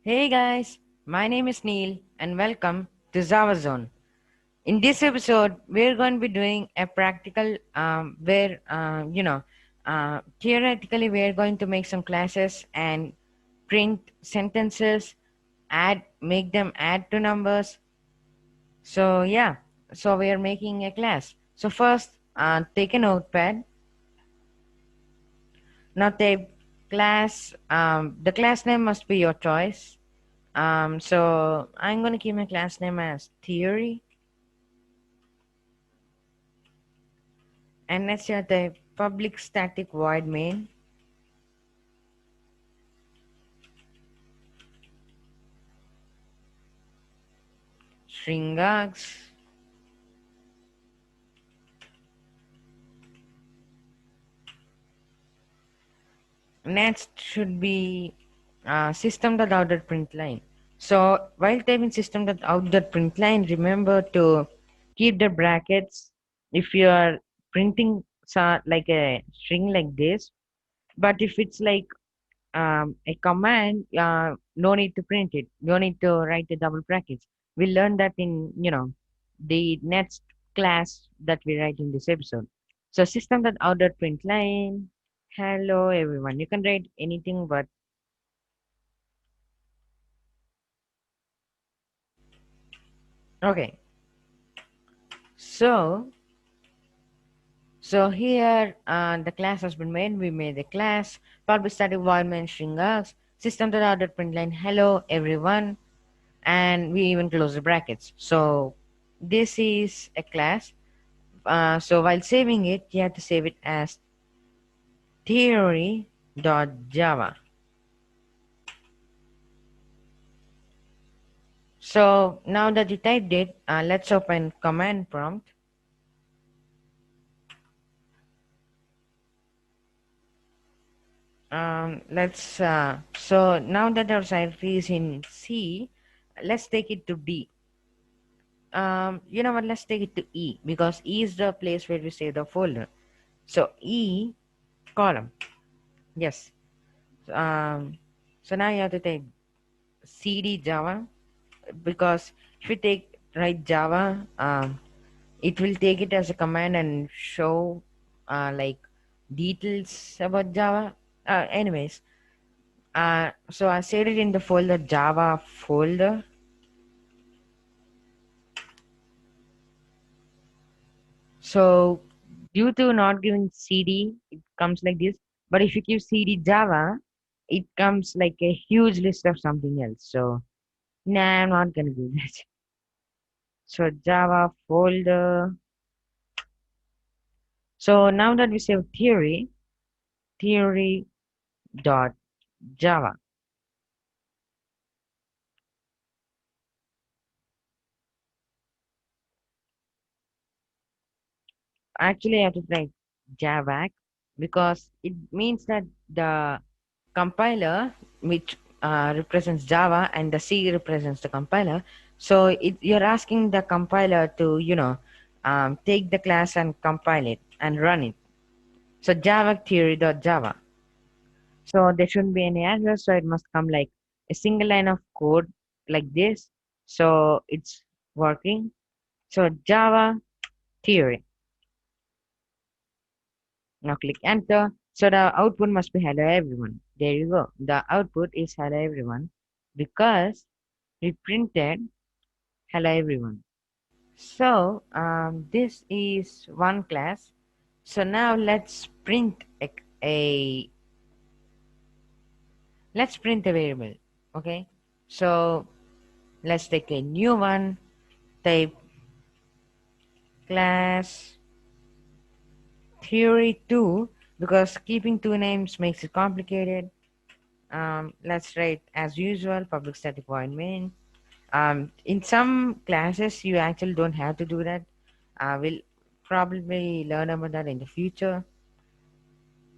Hey guys, my name is Neel and welcome to Java Zone. In this episode, we're going to be doing a practical where, theoretically, we're going to make some classes and print sentences, make them add to numbers. So, yeah, so we are making a class. So, first, take a notepad. Now, the class name must be your choice. So I'm going to keep my class name as theory, and let's set the public static void main. Stringax. Next should be system.out.println. So while typing system.out.println, remember to keep the brackets if you are printing like a string like this. But if it's like a command, no need to print it. No need to write the double brackets. We learn that in, the next class that we write in this episode. So system.out.println. Hello everyone. You can write anything, but okay. So, so here the class has been made. We made the class. Public static void main string args. System.out.println. Hello everyone. And we even close the brackets. So this is a class. So while saving it, you have to save it as theory.java. So now that you typed it, let's open command prompt. So now that our site is in C, let's take it to D. You know what? Let's take it to E because E is the place where we save the folder. So E column. Yes. Um, so now you have to take CD Java because if you take write Java, it will take it as a command and show like details about Java. Anyways, so I saved it in the folder Java folder. So due to not giving CD, it comes like this. But if you give CD Java, it comes like a huge list of something else. So nah, I'm not gonna do that. So Java folder. So now that we save theory dot Java. Actually, I have to write Javac because it means that the compiler, which represents Java, and the C represents the compiler. So you're asking the compiler to, take the class and compile it and run it. So Java theory dot Java. So there shouldn't be any error. So it must come like a single line of code like this. So it's working. So Java theory. Now click enter. So the output must be hello everyone. There you go. The output is hello everyone because we printed hello everyone. So this is one class. So now a let's print a variable. Okay. So let's take a new one. Type class theory 2 because keeping two names makes it complicated. Let's write as usual public static void main. In some classes you actually don't have to do that. We'll probably learn about that in the future.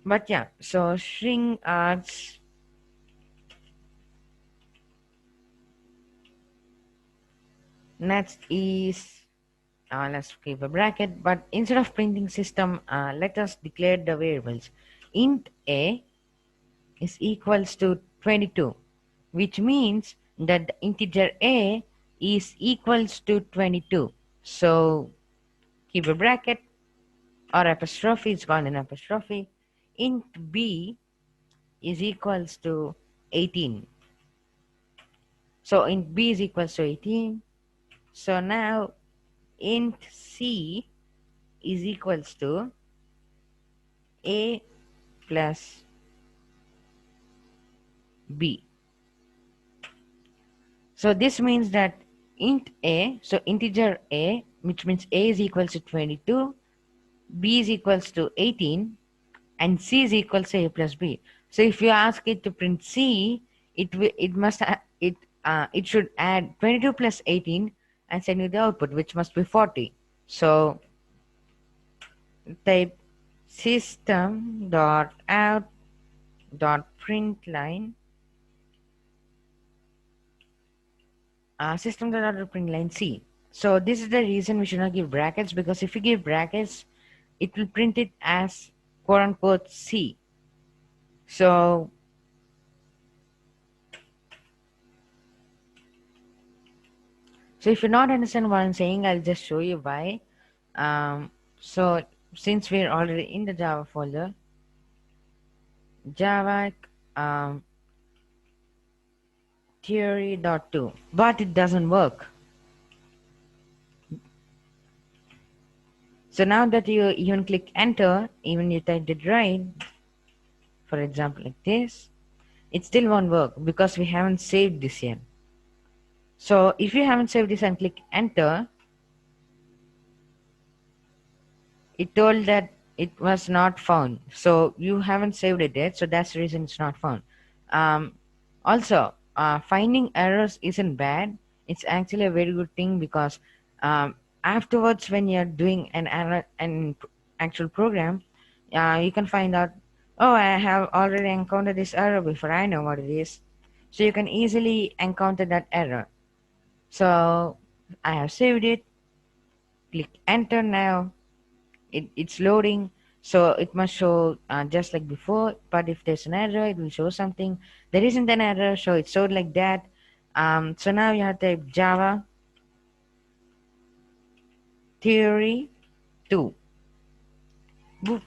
But yeah, so string args next is let's keep a bracket, but instead of printing system, let us declare the variables. Int a is equals to 22 which means that the integer a is equals to 22. So keep a bracket or apostrophe, it's called an apostrophe. Int b is equals to 18. So int b is equals to 18. So now int c is equals to a plus b. So this means that int a, so integer a, which means a is equals to 22, b is equals to 18, and c is equals to a plus b. So if you ask it to print c, it must it should add 22 plus 18 and send you the output, which must be 40. So type system dot out dot print line system dot out dot print line c. So this is the reason we should not give brackets, because if you give brackets, it will print it as quote unquote c. So So if you not understand what I'm saying, I'll just show you why. So since we're already in the Java folder, Java theory.2, but it doesn't work. So now that you even click enter, even you typed it right, for example like this, it still won't work because we haven't saved this yet. So if you haven't saved this and click enter, it told that it was not found. So you haven't saved it yet, so that's the reason it's not found. Um, Also, finding errors isn't bad. It's actually a very good thing because afterwards, when you're doing an actual program, you can find out, oh, I have already encountered this error before. I know what it is. So you can easily encounter that error. So I have saved it. Click enter now. It's loading, so it must show just like before, but if there's an error it will show something. There isn't an error, so it's showed like that. So now you have to type Java theory 2. Boop.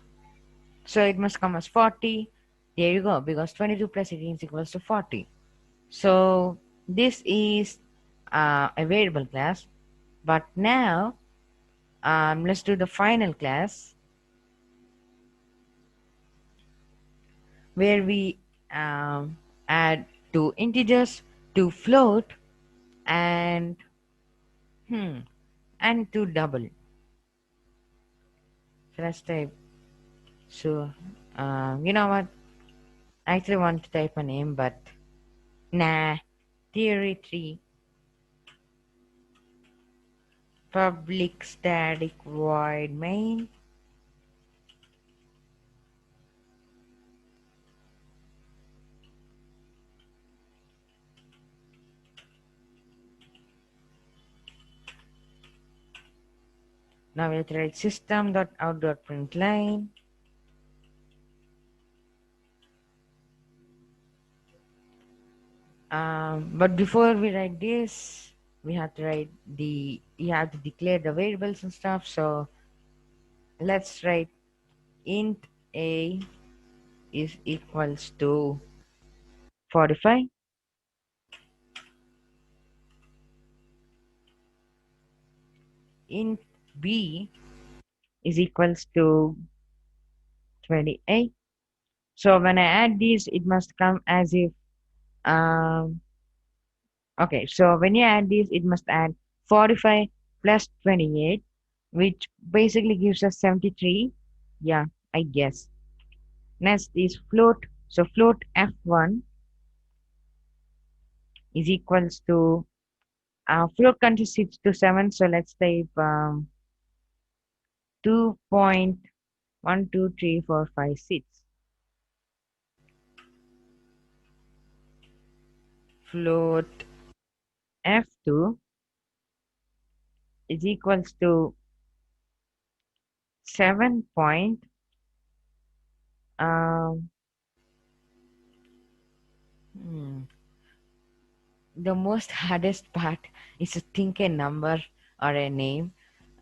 So it must come as 40. There you go, because 22 plus 18 is equals to 40. So this is a variable class, but now let's do the final class where we add two integers, two float, and and two double. So let's type. So you know what? I actually want to type a name, but nah. Theory 3 public static void main. Now we have to write system.out.println. But before we write this, we have to write you have to declare the variables and stuff. So let's write int a is equals to 45. Int b is equals to 28. So when I add these, it must come as if, um, okay, so when you add these, it must add 45 plus 28, which basically gives us 73. Yeah, I guess. Next is float. So float f1 is equals to, float consists 6 to 7, so let's type 2.12345 6. Float f2 is equals to 7 point, um, hmm, the most hardest part is to think a number or a name.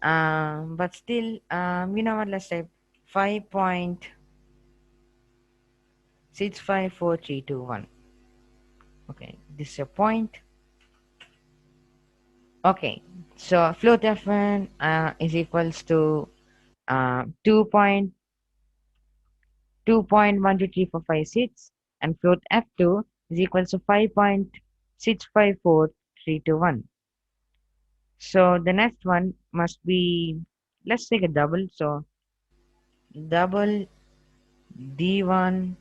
But still, you know what? Let's say 5.654321. Okay, this is a point. Okay, so float F1 is equals to 2.123456, and float F2 is equals to 5.654321. So the next one must be, let's take a double. So double D1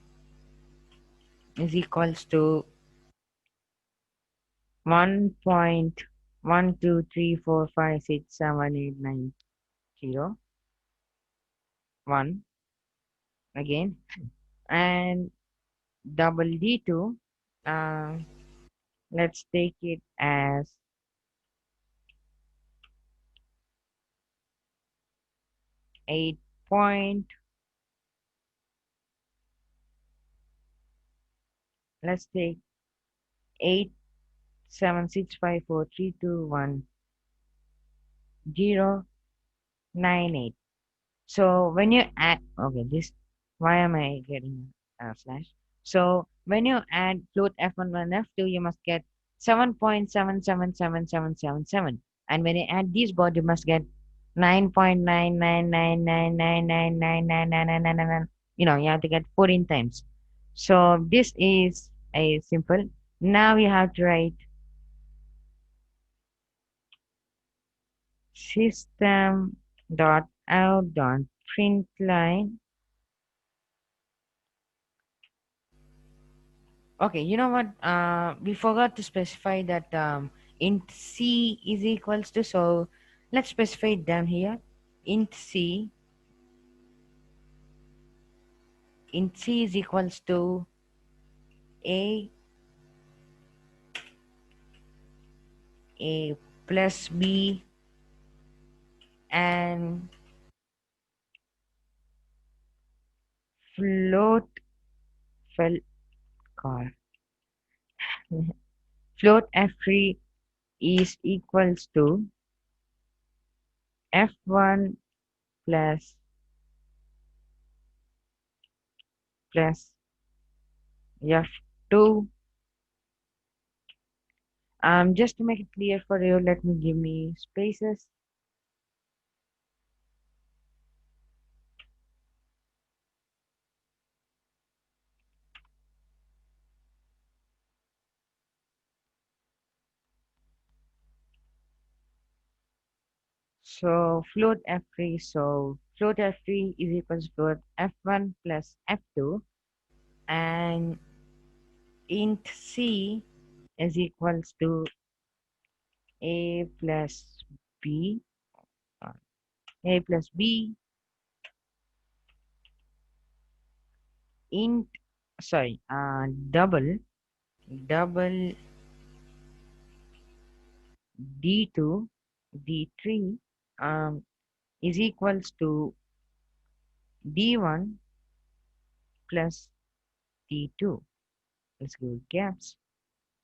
is equals to 1.1234567890 1 again, and double D2, uh, let's take it as 8 point, let's take 87654321098. So when you add, okay, this, why am I getting a slash? So when you add float F1 and F2, you must get 7.777777. And when you add these both, you must get 9.9999999999999. You have to get 14 times. So this is a simple. Now you have to write system dot out dot print line. Okay, you know what? We forgot to specify that int c is equals to, so let's specify it down here. Int c, int c is equals to a a plus b and float fell car float f3 is equals to f1 plus plus f2. Just to make it clear for you, let me give me spaces. So float f3, so float f3 is equals to float f1 plus f2, and int c is equals to a plus b, uh, a plus b int, sorry, double d2 d3 is equals to d1 plus d2. Let's give gaps.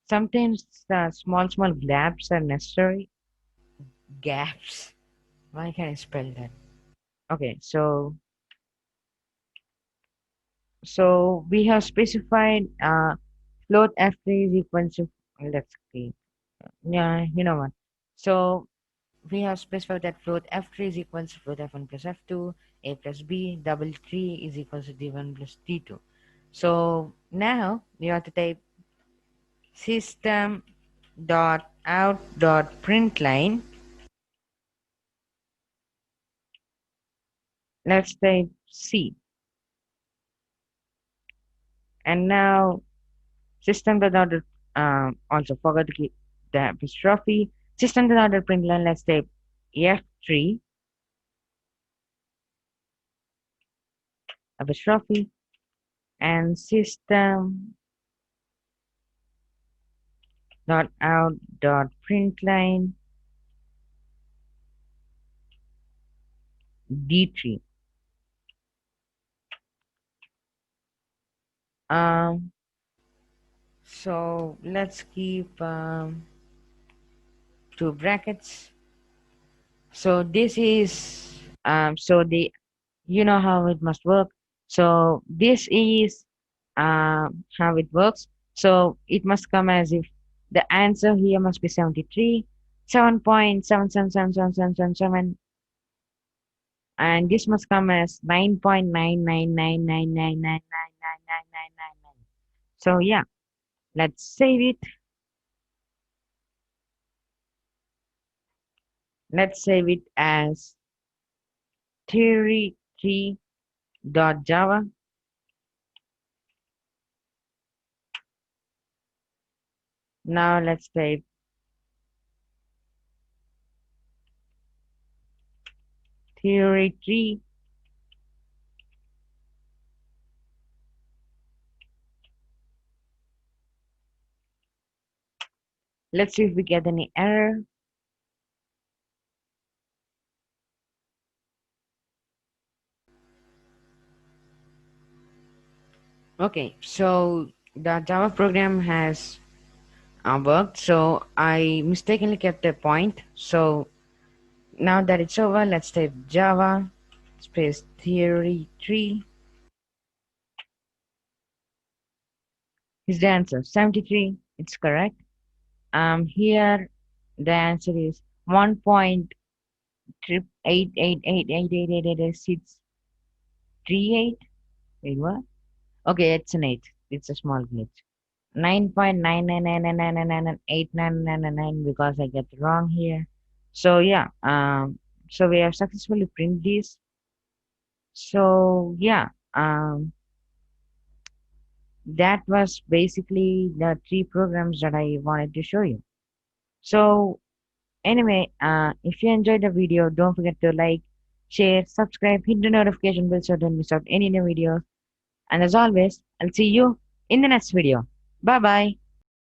Sometimes small gaps are necessary. Gaps. Why can't I spell that? Okay, so we have specified float f3 is equal to, let's see. Yeah, you know what? So we have specified that float f3 is equal to float f1 plus f2, a plus b, double 3 is equal to d1 plus d2. So now we have to type system dot out dot println. Let's type c, and now system dot out, also forgot to keep the apostrophe. System dot out println, let's type f3 apostrophe, and system dot out dot println d3. Um, So let's keep two brackets. So this is so the you know how it must work. So this is how it works. So it must come as if the answer here must be 73, 7.777777, and this must come as 9.99999999999. So yeah, let's save it. Let's save it as theory3.java. Now let's type theory3. Let's see if we get any error. Okay, so the Java program has worked. So I mistakenly kept a point. So now that it's over, let's type Java space theory 3 is the answer. 73, it's correct. Here the answer is 1.88888888638. Wait, what? Okay, it's an 8. It's a small glitch. 9.99999998999 because I get it wrong here. So yeah, so we have successfully print this. So yeah, that was basically the three programs that I wanted to show you. So anyway, if you enjoyed the video, don't forget to like, share, subscribe, hit the notification bell so don't miss out any new videos. And as always, I'll see you in the next video. Bye bye.